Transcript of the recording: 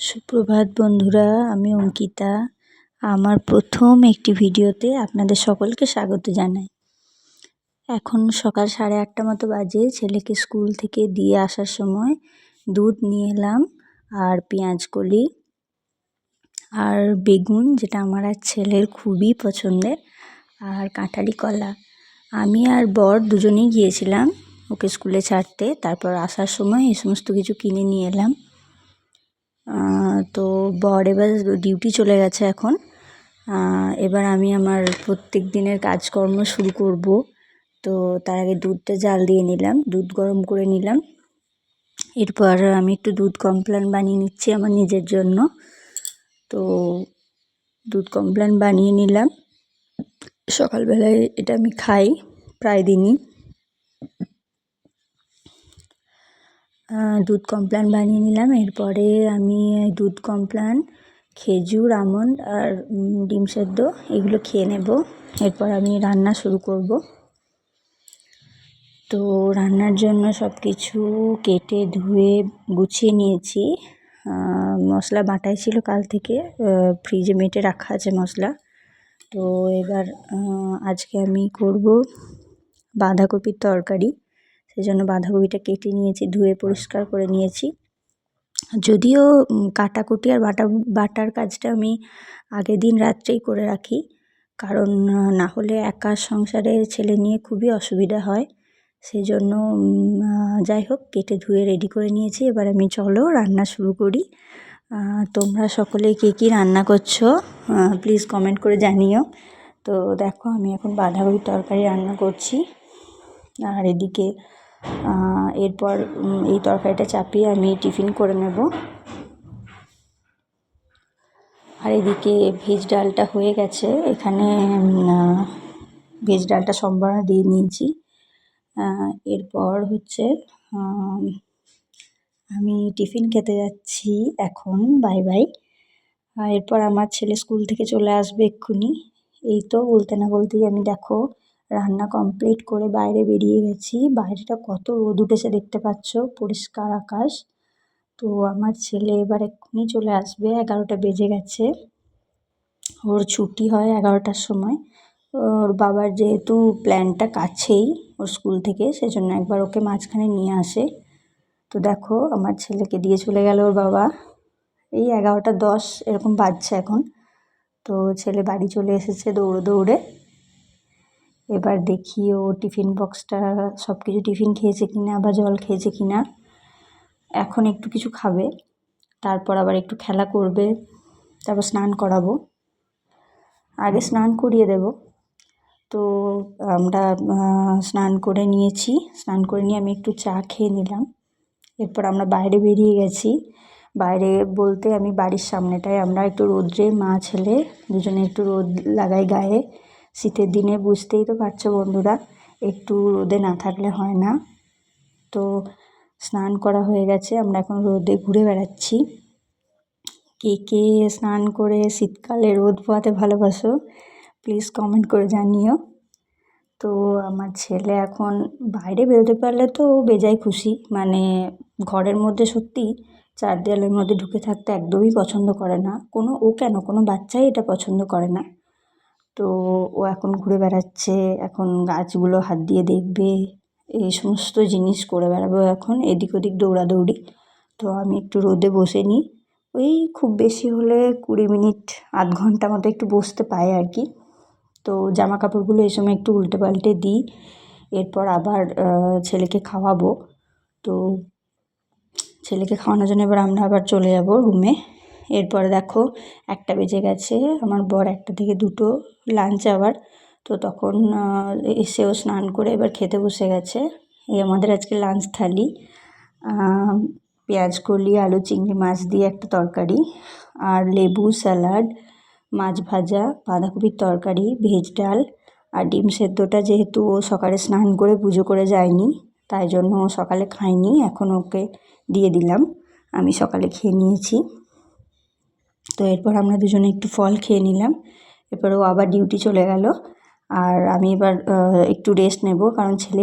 সুপ্রভাত বন্ধুরা, আমি অঙ্কিতা। আমার প্রথম একটি ভিডিওতে আপনাদের সকলকে স্বাগত জানাই। এখন সকাল 8:30 মতো বাজে। ছেলেকে স্কুল থেকে দিয়ে আসার সময় দুধ নিয়ে এলাম, আর পেঁয়াজকলি আর বেগুন, যেটা আমার আর ছেলের খুবই পছন্দের, আর কাঁঠালি কলা। আমি আর বর দুজনেই গিয়েছিলাম ওকে স্কুলে ছাড়তে। তারপর আসার সময় এই সমস্ত কিছু কিনে নিয়ে এলাম। তো বর এবার ডিউটি চলে গেছে এখন। এবার আমি আমার প্রত্যেক দিনের কাজকর্ম শুরু করব। তো তার আগে দুধটা জাল দিয়ে নিলাম, দুধ গরম করে নিলাম। এরপর আমি একটু দুধ কমপ্লান বানিয়ে নিচ্ছি আমার নিজের জন্য। তো দুধ কমপ্লান বানিয়ে নিলাম। সকালবেলায় এটা আমি খাই প্রায় দিনই। দুধ কমপ্লান বানিয়ে নিলাম। এরপরে আমি দুধ কমপ্লান, খেজুর, আমন্ড আর ডিম সেদ্ধ এগুলো খেয়ে নেব। এরপর আমি রান্না শুরু করব। তো রান্নার জন্য সব কিছু কেটে ধুয়ে গুছিয়ে নিয়েছি। মশলা বাটাই ছিল কাল থেকে, ফ্রিজে মেটে রাখা আছে মশলা। তো এবার আজকে আমি করব বাঁধাকপির তরকারি। সেই জন্য বাঁধাকপিটা কেটে নিয়েছি, ধুয়ে পরিষ্কার করে নিয়েছি। যদিও কাটাকুটি আর বাটার কাজটা আমি আগের দিন রাত্রেই করে রাখি, কারণ না হলে একা সংসারে ছেলে নিয়ে খুবই অসুবিধা হয়। সেই জন্য যাই হোক, কেটে ধুয়ে রেডি করে নিয়েছি। এবার আমি চলো রান্না শুরু করি। তোমরা সকলে কে কী রান্না করছো প্লিজ কমেন্ট করে জানিও। তো দেখো, আমি এখন বাঁধাকপির তরকারি রান্না করছি। আর এদিকে এরপর এই তরকারিটা চাপিয়ে আমি টিফিন করে নেব। আর এদিকে ভেজ ডালটা হয়ে গেছে। এখানে ভেজ ডালটা সম্বরণ দিয়ে নিয়েছি। এরপর হচ্ছে আমি টিফিন খেতে যাচ্ছি এখন। Bye bye. এরপর আমার ছেলে স্কুল থেকে চলে আসবে এক্ষুনি। এই তো বলতে না বলতেই আমি দেখো রান্না কমপ্লিট করে বাইরে বেরিয়ে গেছি। বাইরেটা কত রোদ উঠেছে দেখতে পাচ্ছ, পরিষ্কার আকাশ। তো আমার ছেলে এবার এক্ষুনি চলে আসবে, 11টা বেজে গেছে। ওর ছুটি হয় 11টার সময়। ওর বাবার যেহেতু প্ল্যানটা কাছেই ওর স্কুল থেকে, সেজন্য একবার ওকে মাঝখানে নিয়ে আসে। তো দেখো আমার ছেলেকে দিয়ে চলে গেল ওর বাবা। এই 11:10 এরকম বাজছে এখন। তো ছেলে বাড়ি চলে এসেছে দৌড়ে দৌড়ে। এবার দেখি ও টিফিন বক্সটা সব কিছু টিফিন খেয়েছে কিনা বা জল খেয়েছে কিনা। এখন একটু কিছু খাবে, তারপর আবার একটু খেলা করবে, তারপর স্নান করাবো। আগে স্নান করিয়ে দেব। তো আমরা স্নান করে নিয়েছি। স্নান করে নিয়ে আমি একটু চা খেয়ে নিলাম। এরপর আমরা বাইরে বেরিয়ে গেছি। বাইরে বলতে আমি বাড়ির সামনেটায় আমরা একটু রোদ্রে, মা ছেলে দুজনে একটু রোদ লাগাই গায়ে। শীতের দিনে বুঝতেই তো পারছো বন্ধুরা, একটু রোদে না থাকলে হয় না। তো স্নান করা হয়ে গেছে, আমরা এখন রোদে ঘুরে বেড়াচ্ছি। কে কে স্নান করে শীতকালে রোদ পোহাতে ভালোবাসো প্লিজ কমেন্ট করে জানিও। তো আমার ছেলে এখন বাইরে বেরোতে পারলে তো বেজায় খুশি। মানে ঘরের মধ্যে সত্যি 4 দেয়ালের মধ্যে ঢুকে থাকতে একদমই পছন্দ করে না। কোনো বাচ্চাই এটা পছন্দ করে না। তো ও এখন ঘুরে বেড়াচ্ছে, এখন গাছগুলো হাত দিয়ে দেখবে, এই সমস্ত জিনিস করে বেড়াবো এখন, এদিক ওদিক দৌড়াদৌড়ি। তো আমি একটু রোদে বসে নিই। ওই খুব বেশি হলে 20 মিনিট, আধ ঘন্টা মতো একটু বসতে পাই আর কি। তো জামা কাপড়গুলো এই সময় একটু উল্টে পাল্টে দিই। এরপর আবার ছেলেকে খাওয়াবো। তো ছেলেকে খাওয়ানোর জন্য এবার আমরা আবার চলে যাব রুমে। এরপর দেখো 1টা বেজে গেছে। আমার বর 1টা থেকে 2টো লাঞ্চ আওয়ার। তো তখন এসেও স্নান করে এবার খেতে বসে গেছে। এই আমাদের আজকে লাঞ্চ থালি। পেঁয়াজকলি, আলু, চিংড়ি মাছ দিয়ে একটা তরকারি, আর লেবু, স্যালাড, মাছ ভাজা, বাঁধাকপির তরকারি, ভেজ ডাল আর ডিম সেদ্ধটা যেহেতু ও সকালে স্নান করে পুজো করে যায়নি, তাই জন্য ও সকালে খায়নি। এখন ওকে দিয়ে দিলাম, আমি সকালে খেয়ে নিয়েছি। তো এরপর আমরা দুজনে একটু ফল খেয়ে নিলাম। এরপর ও আবার ডিউটি চলে গেল, আর আমি এবার একটু রেস্ট নেব, কারণ ছেলে